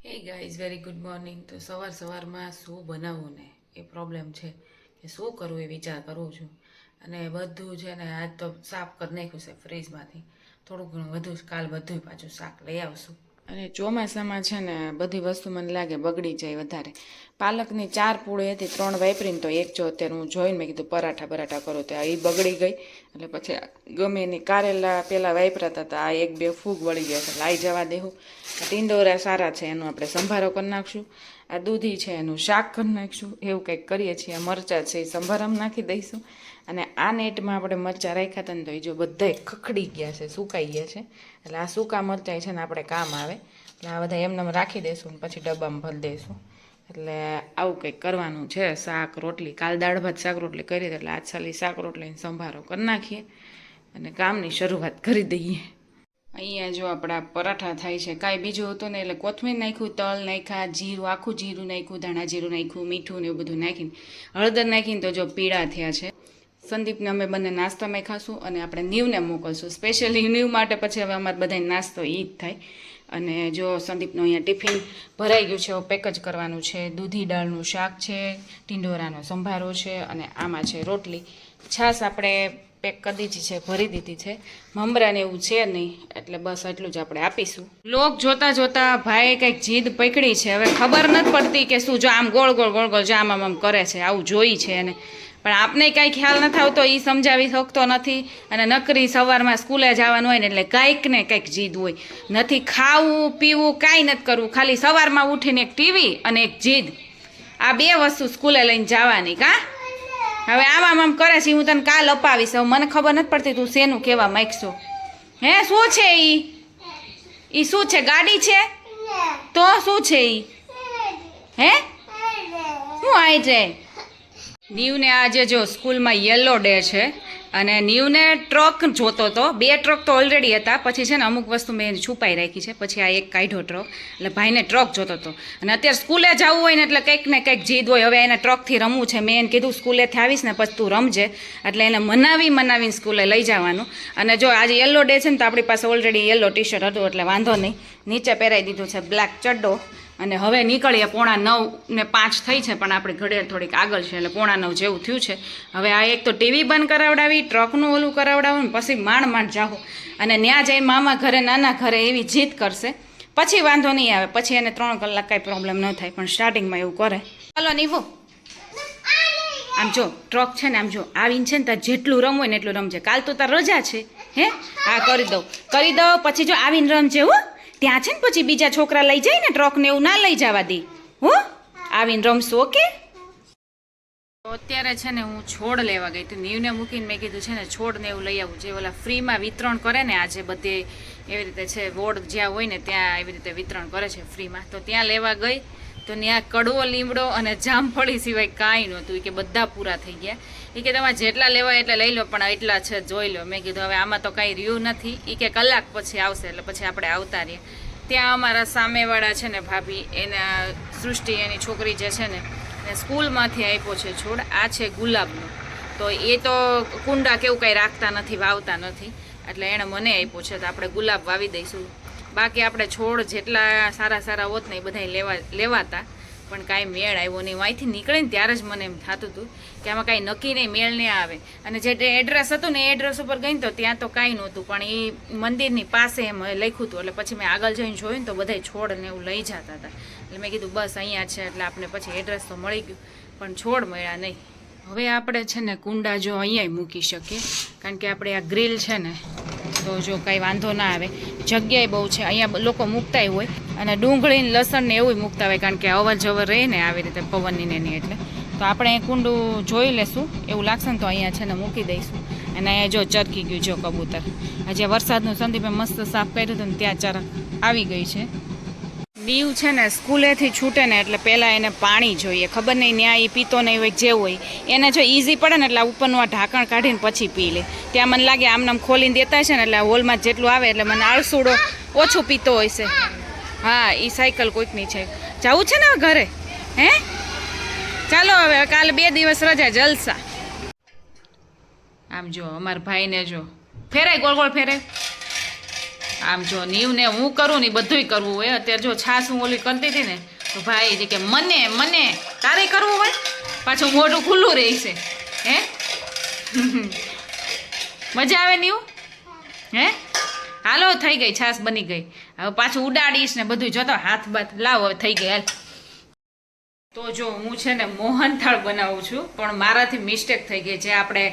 Hey guys very good morning. તો સવારમાં શું બનાવવું ને એ પ્રોબ્લેમ છે કે શું કરવું એ વિચાર કરું છું. અને બધું છે ને આજ તો સાફ કરી નાખ્યું છે ફ્રીજમાંથી. થોડું ઘણું વધુ કાલ બધું પાછું શાક લઈ આવશું. અને ચોમાસામાં છે ને બધી વસ્તુ મને લાગે બગડી જાય વધારે. પાલકની 4 પૂળી હતી, 3 વાપરીને તો એક જો અત્યારે હું જોઈને મેં કીધું પરાઠા કરું તો એ બગડી ગઈ. એટલે પછી ગમે એની કારેલા પહેલાં વાપરાતા હતા, આ 1-2 ફૂગ વળી ગયા છે, લાવી જવા દેવું. ટીંડોરા સારા છે એનો આપણે સંભારો કરી નાખશું. આ દૂધી છે એનું શાક કરી નાખીશું, એવું કંઈક કરીએ છીએ. મરચાં છે એ સંભારામાં નાખી દઈશું. અને આ નેટમાં આપણે મરચાં રાખ્યા હતા ને તો એ જો બધાય ખખડી ગયા છે, સુકાઈ ગયા છે. એટલે આ સૂકા મરચાં છે ને આપણે કામ આવે. એટલે આ બધા એમને રાખી દઈશું ને પછી ડબ્બામાં ભરી દઈશું. એટલે આવું કંઈક કરવાનું છે. શાક રોટલી, કાલ દાળ ભાત શાક રોટલી કરી હતી, એટલે આજ સાલી શાક રોટલીને સંભારો કરી નાખીએ અને કામની શરૂઆત કરી દઈએ. અહીંયા જો આપણા પરાઠા થાય છે, કાંઈ બીજું હતું ને એટલે કોથમીર નાખ્યું, તલ નાખ્યા, જીરું, આખું જીરું નાખ્યું, ધાણા જીરું નાખ્યું, મીઠું ને એવું બધું નાખીને હળદર નાખીને તો જો પીળા થયા છે. સંદીપને અમે બંને નાસ્તામાં ખાશું અને આપણે નીવને મોકલશું સ્પેશિયલી નીવ માટે. પછી હવે અમારે બધાય નાસ્તો એ જ થાય. અને જો સંદીપનું અહીંયા ટિફિન ભરાઈ ગયું છે, પેક જ કરવાનું છે. દૂધી દાળનું શાક છે, ટીંડોરાનો સંભારો છે અને આમાં છે રોટલી. છાશ આપણે પેક કરી દીધી છે, ભરી દીધી છે. મમરાને એવું છે નહીં, એટલે બસ એટલું જ આપણે આપીશું. લોક જોતા જોતા ભાઈ કંઈક જીદ પકડી છે. હવે ખબર નથી પડતી કે શું, જો આમ ગોળ ગોળ જો આમ કરે છે, આવું જોઈ છે એને. પણ આપને કાંઈ ખ્યાલ નથી આવતો, એ સમજાવી શકતો નથી. અને નકરી સવારમાં સ્કૂલે જવાનું હોય ને એટલે કાંઈક ને કંઈક જીદ હોય. નથી ખાવું પીવું કાંઈ નથી કરવું, ખાલી સવારમાં ઉઠીને એક ટીવી અને એક જીદ, આ 2 વસ્તુ સ્કૂલે લઈને જવાની. હવે આમ કરે છે. હું તને કાલ અપાવીશ. હવે મને ખબર નથી પડતી તું શેનું કહેવા માંગશો. હે શું છે ઈ શું છે? ગાડી છે તો શું છે ઈ? હે શું આઈ જાય? નીવને આજે જો સ્કૂલમાં યલો ડે છે અને નીવને ટ્રક જોતો હતો. 2 ટ્રક તો ઓલરેડી હતા, પછી છે ને અમુક વસ્તુ મેં છુપાઈ રાખી છે, પછી આ એક કાઢ્યો ટ્રક. એટલે ભાઈને ટ્રક જોતો હતો. અને અત્યારે સ્કૂલે જવું હોય ને એટલે કંઈક ને કંઈક જીદ હોય. હવે એને ટ્રકથી રમવું છે. મેં એને કીધું સ્કૂલેથી આવીશ ને પછી તું રમજે. એટલે એને મનાવીને સ્કૂલે લઈ જવાનું. અને જો આજે યલો ડે છે ને તો આપણી પાસે ઓલરેડી યલો ટી શર્ટ હતું એટલે વાંધો નહીં. નીચે પહેરાવી દીધું છે બ્લેક ચડ્ડો. અને હવે નીકળીએ. 8:45 થઈ છે, પણ આપણે ઘડિયાળ થોડીક આગળ છે એટલે 8:45 જેવું થયું છે. હવે આ એક તો ટીવી બંધ કરાવડાવી, ટ્રકનું ઓલું કરાવડાવું ને પછી માંડ જાઓ. અને ત્યાં જઈને મામા ઘરે નાના ઘરે એવી જીદ કરશે, પછી વાંધો નહીં આવે. પછી એને 3 કલાક કાંઈ પ્રોબ્લેમ ન થાય, પણ સ્ટાર્ટિંગમાં એવું કરે. ચાલો નીવો, આમ જો ટ્રક છે ને, આમ જો આવીને છે ને તાર જેટલું રમવું હોય ને એટલું રમજે. કાલ તો તાર રજા છે. હે હા કરી દઉં પછી જો આવીને રમજે. હો ત્યાં છે ને પછી બીજા છોકરા લઈ જાય ને ટ્રકને, એવું ના લઈ જવા દે. હો આવીને રમશું. ઓકે. તો અત્યારે છે ને હું છોડ લેવા ગઈ હતી. નીવને મૂકીને મેં કીધું છે ને છોડને એવું લઈ આવું, જે ઓલા ફ્રીમાં વિતરણ કરે ને આજે બધે એવી રીતે છે. વોર્ડ જ્યાં હોય ને ત્યાં એવી રીતે વિતરણ કરે છે ફ્રીમાં. તો ત્યાં લેવા ગઈ તો ત્યાં કડવો લીમડો અને જામફળી સિવાય કાંઈ નહોતું. એ કે બધા પૂરા થઈ ગયા. એ કે તમારે જેટલા લેવા એટલે લઈ લો, પણ એટલા છે જોઈ લો. મેં કીધું હવે આમાં તો કાંઈ રહ્યું નથી. એ કે કલાક પછી આવશે એટલે પછી આપણે આવતા રહીએ. ત્યાં અમારા સામેવાળા છે ને ભાભી, એના સૃષ્ટિ એની છોકરી જે છે ને સ્કૂલમાંથી આપ્યો છે છોડ. આ છે ગુલાબનો. તો એ તો કુંડા કેવું કાંઈ રાખતા નથી, વાવતા નથી, એટલે એણે મને આપ્યો છે. તો આપણે ગુલાબ વાવી દઈશું. બાકી આપણે છોડ જેટલા સારા હોત ને એ બધા લેવાતા, પણ કાંઈ મેળ આવ્યો નહીં. અહીંથી નીકળીને ત્યારે જ મને એમ થતું હતું કે આમાં કાંઈ નક્કી નહીં, મેળ નહીં આવે. અને જે એડ્રેસ હતું ને એ એડ્રેસ ઉપર ગઈ તો ત્યાં તો કાંઈ નહોતું, પણ એ મંદિરની પાસે એમ લખ્યું હતું. એટલે પછી મેં આગળ જઈને જોયું ને તો બધાય છોડ ને એવું લઈ જતા હતા. એટલે મેં કીધું બસ અહીંયા છે એટલે આપણે પછી એડ્રેસ તો મળી ગયું, પણ છોડ મળ્યા નહીં. હવે આપણે છે ને કુંડા જો અહીંયા મૂકી શકીએ, કારણ કે આપણે આ ગ્રીલ છે ને તો જો કાંઈ વાંધો ના આવે. જગ્યાએ બહુ છે, અહીંયા લોકો મૂકતાય હોય. અને ડુંગળી ને લસણ ને એવું મૂકતા હોય, કારણ કે અવર જવર રહે ને આવી રીતે પવનની ને એની. એટલે તો આપણે એ કુંડું જોઈ લેશું. એવું લાગશે ને તો અહીંયા છે ને મૂકી દઈશું. અને અહીંયા જો ચરકી ગયું જો કબૂતર. આજે વરસાદનું સંદીપે મસ્ત સાફ કર્યું હતું ને ત્યાં ચરક આવી ગઈ છે. નીવ છે ને સ્કૂલેથી છૂટે ને એટલે પહેલાં એને પાણી જોઈએ. ખબર નહીં ન્યા એ પીતો નહીં હોય, જે હોય એને જો ઇઝી પડે ને એટલે ઉપરનું આ ઢાંકણ કાઢીને પછી પી લે. ત્યાં મને લાગે આમ ખોલીને દેતા છે ને એટલે હોલમાં જેટલું આવે એટલે મને આળસુડો ઓછું પીતો હોય છે. હા એ સાયકલ કોઈકની છે. જવું છે ને હવે ઘરે? હે ચાલો હવે કાલે 2 દિવસ રજા, જલસા. આમ જો અમારા ભાઈને જો ફેરાય, ગોળ ગોળ ફેરાય. આમ જો નીવને હું કરું ને બધુંય કરવું હોય. અત્યારે જો છાશ હું ઓલી કરતી હતી ને તો ભાઈ કે મને તારે કરવું હોય, પાછું મોઢું ખુલ્લું રહેશે. હે મજા આવે નીવ? હે હાલો થઈ ગઈ, છાશ બની ગઈ. હવે પાછું ઉડાડીશ ને બધું. જોતો હાથ બાથ લાવ, હવે થઈ ગઈ. હાલ તો જો હું છે ને મોહનથાળ બનાવું છું, પણ મારાથી મિસ્ટેક થઈ ગઈ. જે આપણે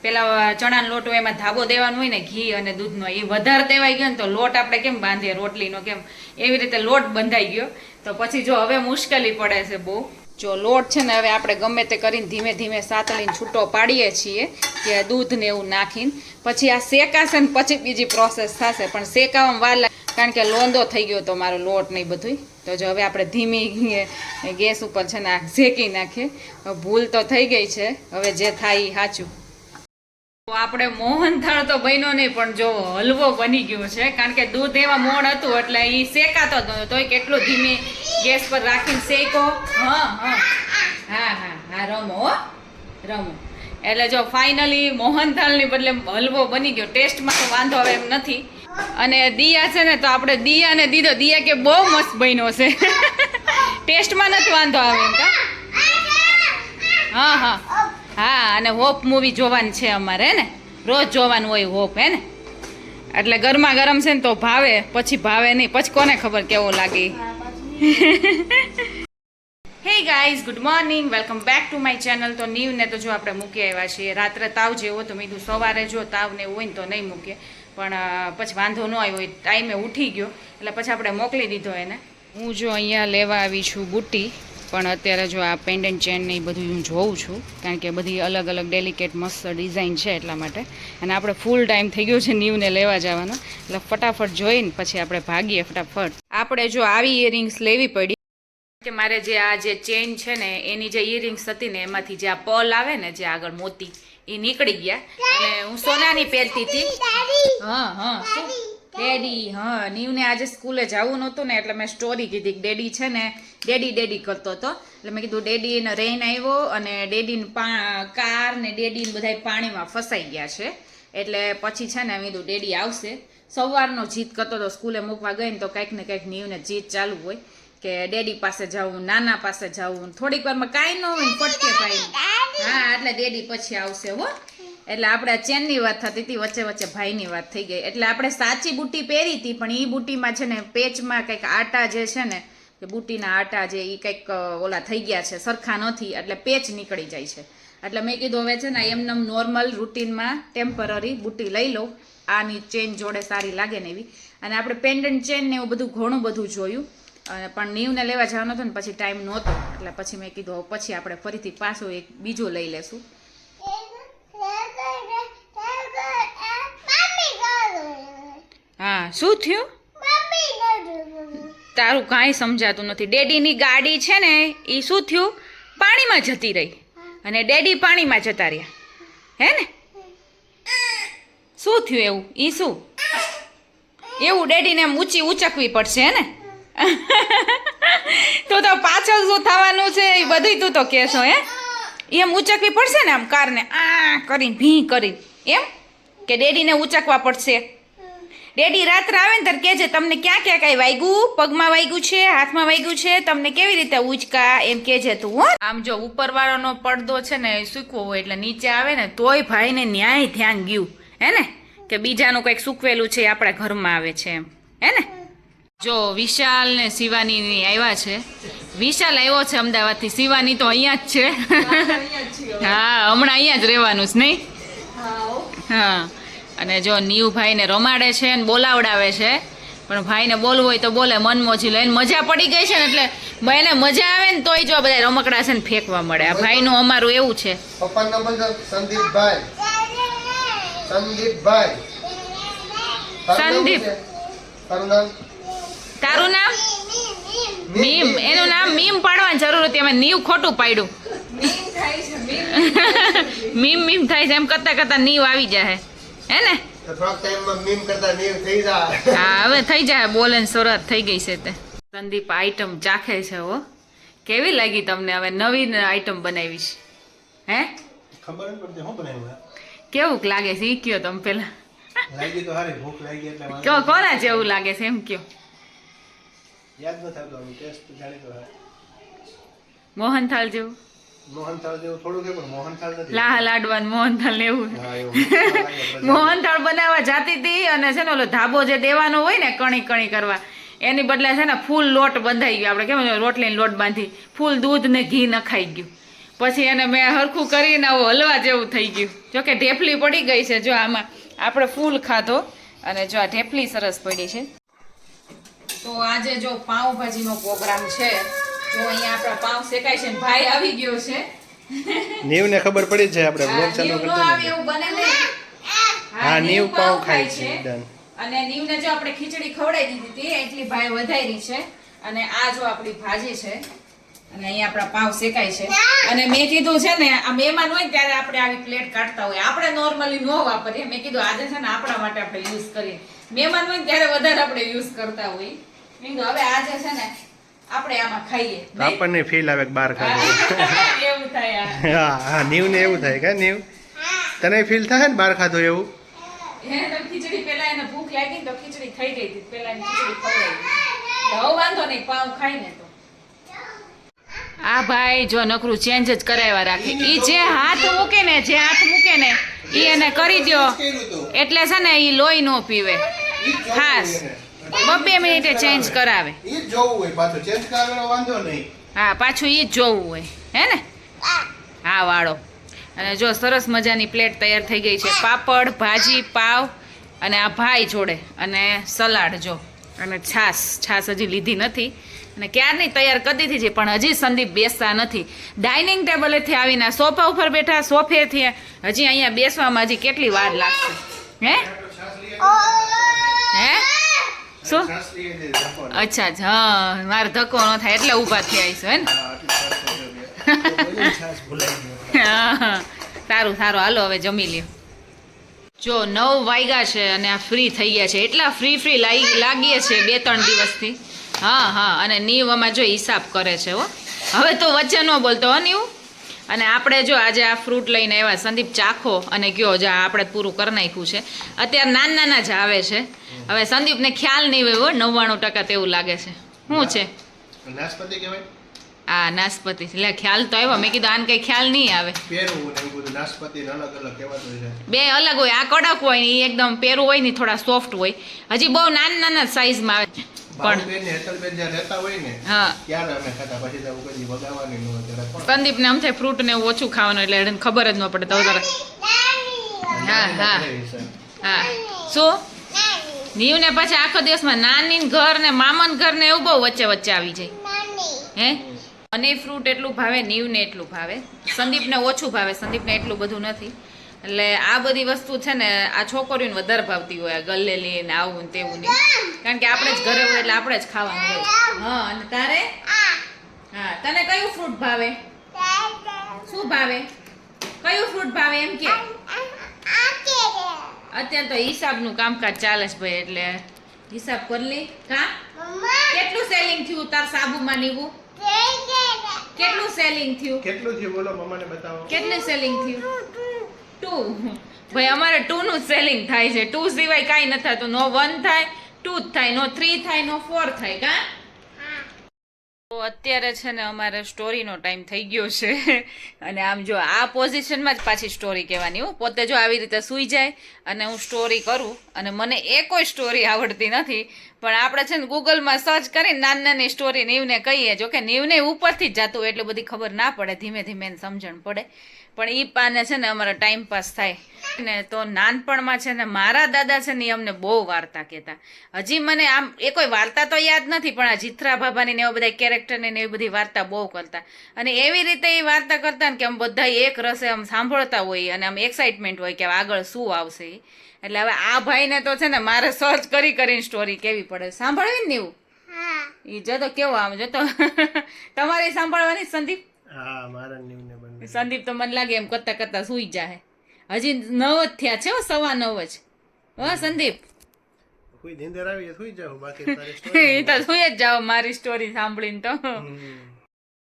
પેલા ચણાનો લોટ હોય એમાં ધાબો દેવાનો હોય ને ઘી અને દૂધનો, એ વધારે દેવાઈ ગયો ને તો લોટ આપણે કેમ બાંધીએ રોટલીનો, કેમ એવી રીતે લોટ બંધાઈ ગયો. તો પછી જો હવે મુશ્કેલી પડે છે બહુ. જો લોટ છે ને હવે આપણે ગમે તે કરીને ધીમે ધીમે સાતળીને છૂટો પાડીએ છીએ કે દૂધ ને એવું નાખીને. પછી આ શેકાશે ને પછી બીજી પ્રોસેસ થશે, પણ શેકાવામાં વાર લાગે કારણ કે લોંદો થઈ ગયો તો મારો લોટ નહીં બધું. તો જો હવે આપણે ધીમી ગેસ ઉપર છે ને શેકી નાખીએ. ભૂલ તો થઈ ગઈ છે, હવે જે થાય એ સાચું. તો આપણે મોહનથાળ તો બન્યો નહીં, પણ જો હલવો બની ગયો છે, કારણ કે દૂધ એમાં મોણ હતું એટલે એ શેકાતો જ નહોતો. તોય કેટલું ધીમી ગેસ પર રાખીને શેકો. હા રમો રમો. એટલે જો ફાઇનલી મોહનથાળની બદલે હલવો બની ગયો. ટેસ્ટમાં તો વાંધો હવે એમ નથી. અને દિયા છે ને તો આપણે દિયાને દીધો. દિયા કે બહુ મસ્ત બન્યો છે. ટેસ્ટમાં નથી વાંધો આવે એમ કા? હા અને હોપ મૂવી જોવાની છે અમારે, હે ને? રોજ જોવાનું હોય હોપ, હે ને? એટલે ગરમા ગરમ છે ને તો ભાવે, પછી ભાવે નહીં, પછી કોને ખબર કેવો લાગે. Hey guys, good morning, welcome back to my channel. તો નીવને તો જો આપણે મૂકી આવ્યા છીએ. રાત્રે તાવ જેવો તો મેં કીધું સવારે જો તાવ ને એવું હોય ને તો નહીં મૂકીએ, પણ પછી વાંધો ન આવ્યો, ટાઈમે ઉઠી ગયો એટલે પછી આપણે મોકલી દીધો એને. હું જો અહીંયા લેવા આવી છું બુટ્ટી, પણ અત્યારે જો આ પેન્ડન્ટ ચેન ને એ બધું હું જોઉં છું, કારણ કે બધી અલગ અલગ ડેલિકેટ મસ્ત ડિઝાઇન છે એટલા માટે. અને આપણે ફૂલ ટાઈમ થઈ ગયો છે નીવને લેવા જવાનો, એટલે ફટાફટ જોઈને પછી આપણે ભાગીએ ફટાફટ. આપણે જો આવી ઇયરિંગ્સ લેવી પડી કે મારે જે આ જે ચેન છે ને એની જે ઇયરિંગ્સ હતી ને એમાંથી જે આ પર્લ આવે ને જે આગળ મોતી એ નીકળી ગયા, અને હું સોનાની પહેરતી હતી. ડેડી નીવને આજે સ્કૂલે જવું નહોતું ને એટલે મેં સ્ટોરી કીધી કે ડેડી છે ને ડેડી કરતો હતો. એટલે મેં કીધું ડેડીને રેન આવ્યો અને ડેડીને કાર ને ડેડીને બધા પાણીમાં ફસાઈ ગયા છે, એટલે પછી છે ને મેં કીધું ડેડી આવશે. સવારનો જીત કરતો હતો, સ્કૂલે મૂકવા ગઈ ને તો કંઈક ને કંઈક નીવને જીત ચાલુ હોય કે ડેડી પાસે જવું, નાના પાસે જવું. થોડીક વારમાં કાંઈ ન હોય ને ફટકે ભાઈ. હા એટલે ડેડી પછી આવશે હો. એટલે આપણે ચેનની વાત થતી હતી, વચ્ચે વચ્ચે ભાઈની વાત થઈ ગઈ. એટલે આપણે સાચી બુટ્ટી પહેરી હતી, પણ એ બુટ્ટીમાં છે ને પેચમાં કંઈક આટા જે છે ને કે બુટ્ટીના આટા જે એ કંઈક ઓલા થઈ ગયા છે, સરખા નથી, એટલે પેચ નીકળી જાય છે. એટલે મેં કીધું હવે છે ને એમને નોર્મલ રૂટીનમાં ટેમ્પરરી બુટ્ટી લઈ લઉં, આની ચેન જોડે સારી લાગે ને એવી. અને આપણે પેન્ડન્ટ ચેન ને એવું બધું ઘણું બધું જોયું, પણ નીવને લેવા જવાનો હતો ને પછી ટાઈમ નહોતો, એટલે પછી મેં કીધું પછી આપણે ફરીથી પાછું એક બીજું લઈ લેશું. હા શું થયું? તારું કાંઈ સમજાતું નથી. ડેડીની ગાડી છે ને એ શું થયું, પાણીમાં જતી રહી, અને ડેડી પાણીમાં જતા રહ્યા, હે ને? શું થયું એવું? એ શું એવું ડેડીને એમ ઉચકવી પડશે, હે ને? તું તો પાછળ શું થવાનું છે એ બધું તું તો કહેશો, હે? એમ ઉચકવી પડશે ને આમ કારને આ કરીને ભી કરીને, એમ કે ડેડીને ઉચકવા પડશે. ડેડી રાત્રે આવે ને ત્યારે કહેજે તમને ક્યાં ક્યાં કાંઈ વાગ્યું, પગમાં વાગ્યું છે, હાથમાં વાગ્યું છે, તમને કેવી રીતે ઉચકા એમ કહેજે તું, હો. આમ જો ઉપરવાળાનો પડદો છે ને સૂકવો હોય એટલે નીચે આવે ને તોય ભાઈને ન્યાય ધ્યાન ગયું, હે ને, કે બીજાનું કંઈક સૂકવેલું છે આપણા ઘરમાં આવે છે એમ, હે ને? જો વિશાલ ને શિવાની આવ્યા છે. વિશાલ આવ્યો છે અમદાવાદથી, શિવાની તો અહીંયા જ છે. હા હમણાં અહીંયા જ રહેવાનું છે નહીં? હા. અને જો નીવ ભાઈને રમાડે છે ને બોલાવડાવે છે, પણ ભાઈને બોલવું હોય તો બોલે, મન મોજી લે. મજા પડી ગઈ છે ને એટલે એને મજા આવે ને તોય જો બધા રમકડા છે ને ફેંકવા મળે. આ ભાઈનું અમારું એવું છે. સંદીપ તારું નામ? મીમ. એનું નામ મીમ પાડવાની જરૂર હતી, અમે નીવ ખોટું પાડ્યું. મીમ થાય છે એમ કરતા કરતા નીવ આવી જાય, હે ને? હા હવે થઈ જાય, બોલે શરૂઆત થઈ ગઈ છે. તે સંદીપ આઈટમ ચાખે છે. હો કેવી લાગી તમને? હવે નવી આઈટમ બનાવી છે, હે? કેવું લાગે છે ઈ કયો તમે પેલા? લાગી તો હારી ભૂખ લાગી એટલે વાંધો કયો કોના જેવું લાગે છે એમ કયો? યાદ ન થતો ટેસ્ટ જાણી તો મોહનથાળ જેવું? મોહનથાળ જેવું થોડું કે પણ મોહનથાળ નથી. લાહ લાડવાન મોહનથાળ ને એવું. હા એવું મોહનથાળ બનાવવા જાતી હતી અને છે ને ઓલો ધાબો જે દેવાનો હોય ને કણી કણી કરવા એની બદલે છે ને ફૂલ લોટ બંધાઈ ગયો. આપણે કેમ રોટલીનો લોટ બાંધી ફૂલ દૂધ ને ઘી નખાઈ ગયું. પછી એને મેં હરખું કરીને આવું હલવા જેવું થઈ ગયું. જોકે ઢેફલી પડી ગઈ છે. જો આમાં આપણે ફૂલ ખાધો અને જો આ ઢેફલી સરસ પડી છે. તો આજે જો પાઉંભાજીનો પ્રોગ્રામ છે. જો અહીંયા આપણા પાઉં શેકાય છે ને ભાઈ આવી ગયો છે. નીવને ખબર પડી છે આપણે બ્લોગ ચાલુ નીવ નો કરતા આવે એવું બને નહીં. હા નીવ પાઉં ખાય છે ડન. અને નીવને જો આપણે ખીચડી ખવડાવી દીધી હતી એટલી ભાઈ વધારી છે. અને આ જો આપણી ભાજી છે અને અહીંયા આપણા પાવ શેકાય છે. અને મેં કીધું છે ને આ મહેમાન હોય ત્યારે આપણે આવી પ્લેટ કાઢતા હોય, આપણે નોર્મલી નો વાપરીએ. મેં કીધું આજે છે ને આપણા માટે આપણે યુઝ કરીએ. મહેમાન હોય ત્યારે વધારે આપણે યુઝ કરતા હોય. મેં કીધું હવે આજે છે ને આપણે આમાં ખાઈએ. આપણને ફીલ આવે કે બહાર ખાધું એવું થાય. હા હા નીવને એવું થાય કે નીવ તને ફીલ થાય ને બહાર ખાધું એવું? એને તો ખીચડી પેલા એને ભૂખ લાગી તો ખીચડી થઈ ગઈ હતી. પેલા એને ખીચડી ખવડાવી. હવે વાંધો નહીં પાવ ખાઈને તો. આ ભાઈ જો નકરું ચેન્જ જ કરાવ્યા રાખે. ઈ જે હાથ મૂકે ને ઈ એને કરી દ્યો એટલે છે ને ઈ લોહી નો પીવે. ખાસ 2 મિનિટે ચેન્જ કરાવે. ઈ જોવું હોય પાછું ચેન્જ કરાવવાનો વાંધો નહીં. હા પાછું ઈ જ જોવું હોય હે ને. હા વાળો. અને જો સરસ મજાની પ્લેટ તૈયાર થઈ ગઈ છે. પાપડ, ભાજી, પાવ અને આ ભાઈ જોડે અને સલાડ જો અને છાશ હજી લીધી નથી અને ક્યારની તૈયાર કરી દીધી છે પણ હજી સંદીપ બેસતા નથી. ડાઇનિંગ ટેબલેથી આવીને સોફા ઉપર બેઠા, સોફેથી હજી અહીંયા બેસવામાં હજી કેટલી વાર લાગશે હે હે શું? અચ્છા હા મારે ધક્કો ન થાય એટલે ઊભા થઈ આવીશું હે ને. હા સારું હાલો હવે જમી લ્યો. જો 9 વાગ્યા છે અને આ ફ્રી થઈ ગયા છે. એટલા ફ્રી લાગીએ છે 2-3 દિવસથી. હા અને નીવ આમાં જો હિસાબ કરે છે હો. હવે તો વચ્ચે ન બોલતો હો નીવ. અને આપણે જો આજે આ ફ્રૂટ લઈને આવ્યા. સંદીપ ચાખો અને કયો જો આપણે પૂરું કરી નાખ્યું છે. અત્યારે નાના જ આવે છે. હવે સંદીપને ખ્યાલ નહીં હોય 99% તેવું લાગે છે. શું છે? નાશપતિ કહેવાય. હા નાશપતિ એટલે ખ્યાલ તો આવ્યો. મેં કીધું આને કઈ ખ્યાલ નહીં આવે. પેરું ને એવું બધું નાશપતિ અલગ અલગ કહેવાતું છે. બે અલગ હોય. આ કડક હોય ને એકદમ પેરું હોય ને થોડા સોફ્ટ હોય. હજી બહુ નાના સાઈઝમાં આવે પણ હેતલબેન જ્યાં રહેતા હોય ને હા ત્યારે અમે ખાતા. પછી તો કદી વગાવવાની ન હોય ત્યારે સંદીપને આમ થાય ફ્રૂટ ને એવું ઓછું ખાવાનું એટલે એને ખબર જ ન પડે. તો હા શું નીવને પછી આખો દિવસમાં નાની ઘર ને મામાન ઘર ને એવું બહુ વચ્ચે આવી જાય હે. મને ફ્રૂટ એટલું ભાવે, નીવને એટલું ભાવે, સંદીપને ઓછું ભાવે. સંદીપને એટલું બધું નથી. એટલે આ બધી વસ્તુ છે ને આ છોકરીઓને વધારે ભાવતી હોય. ગલ્લેલી ને આવું ને તેવું નહીં. કારણ કે આપણે જ ઘરે હોય એટલે આપણે જ ખાવાનું હોય. હા અને તારે? હા તને કયું ફ્રૂટ ભાવે? શું ભાવે? કયું ફ્રૂટ ભાવે એમ કે? અત્યારે તો હિસાબનું કામકાજ ચાલે છે ભાઈ એટલે હિસાબ કરી લે. કા કેટલું સેલિંગ થયું તાર સાબુમાં નીવું? કેટલું સેલિંગ થયું બોલો મમ્માને બતાવો. કેટલું સેલિંગ થયું? 2. ભાઈ અમારે 2 નું સેલિંગ થાય છે. 2 સિવાય કાંઈ નથી થતું. નો 1 થાય, 2 જ થાય, નો 3 થાય, નો 4 થાય. કા તો અત્યારે છે ને અમારે સ્ટોરીનો ટાઈમ થઈ ગયો છે. અને આમ જો આ પોઝિશનમાં જ પાછી સ્ટોરી કહેવાની હો. પોતે જો આવી રીતે સૂઈ જાય અને હું સ્ટોરી કરું અને મને કોઈ સ્ટોરી આવડતી નથી પણ આપણે છે ને ગૂગલમાં સર્ચ કરીને નાની સ્ટોરી નીવને કહીએ. જો કે નીવને ઉપરથી જ જતું હોય એટલે બધી ખબર ના પડે. ધીમે ધીમે એને સમજણ પડે. પણ એ પાને છે ને અમારો ટાઈમ પાસ થાય ને. તો નાનપણમાં છે ને મારા દાદા છે ને એ અમને બહુ વાર્તા કહેતા. હજી મને આમ એ કોઈ વાર્તા તો યાદ નથી પણ આ જીથરા બાબાની ને એવા બધા કેરેક્ટરની ને એવી બધી વાર્તા બહુ કરતા. અને એવી રીતે એ વાર્તા કરતા ને કે આમ બધા એક રસે આમ સાંભળતા હોય અને આમ એક્સાઇટમેન્ટ હોય કે આગળ શું આવશે. એટલે હવે આ ભાઈને તો છે ને મારે સર્ચ કરીને સ્ટોરી કેવી પડે. સાંભળવી ને એવું એ જતો કેવો આમ જતો તમારે સાંભળવાની સંદીપ? હા મારા નીવને બંને. સંદીપ તો મને લાગે એમ કરતા સુઈ જાય. હજી 9 જ થયા છે 9:15 જ. હો સંદીપ કોઈ નીંદર આવી સુઈ જાવ. બાકી તારી સ્ટોરી એ તો સુઈ જ જાવ મારી સ્ટોરી સાંભળીને. તો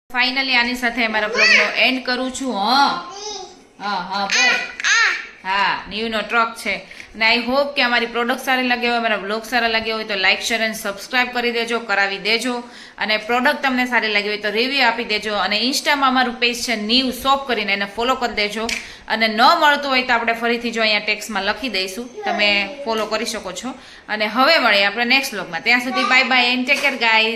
ફાઇનલી આની સાથે મારા બ્લોગનો એન્ડ કરું છું. હા બોલ. હા ન્યૂનો ટ્રક છે અને આઈ હોપ કે અમારી પ્રોડક્ટ સારી લાગી હોય, અમારા બ્લોગ સારા લાગ્યા હોય તો લાઇક શેર અને સબસ્ક્રાઇબ કરી દેજો, કરાવી દેજો. અને પ્રોડક્ટ તમને સારી લાગી હોય તો રિવ્યૂ આપી દેજો. અને ઇન્સ્ટામાં અમારું પેજ છે ન્યૂ શોપ કરીને, એને ફોલો કરી દેજો. અને ન મળતું હોય તો આપણે ફરીથી જો અહીંયા ટેક્સમાં લખી દઈશું, તમે ફોલો કરી શકો છો. અને હવે મળીએ આપણે નેક્સ્ટ બ્લોગમાં. ત્યાં સુધી bye bye and take care guys.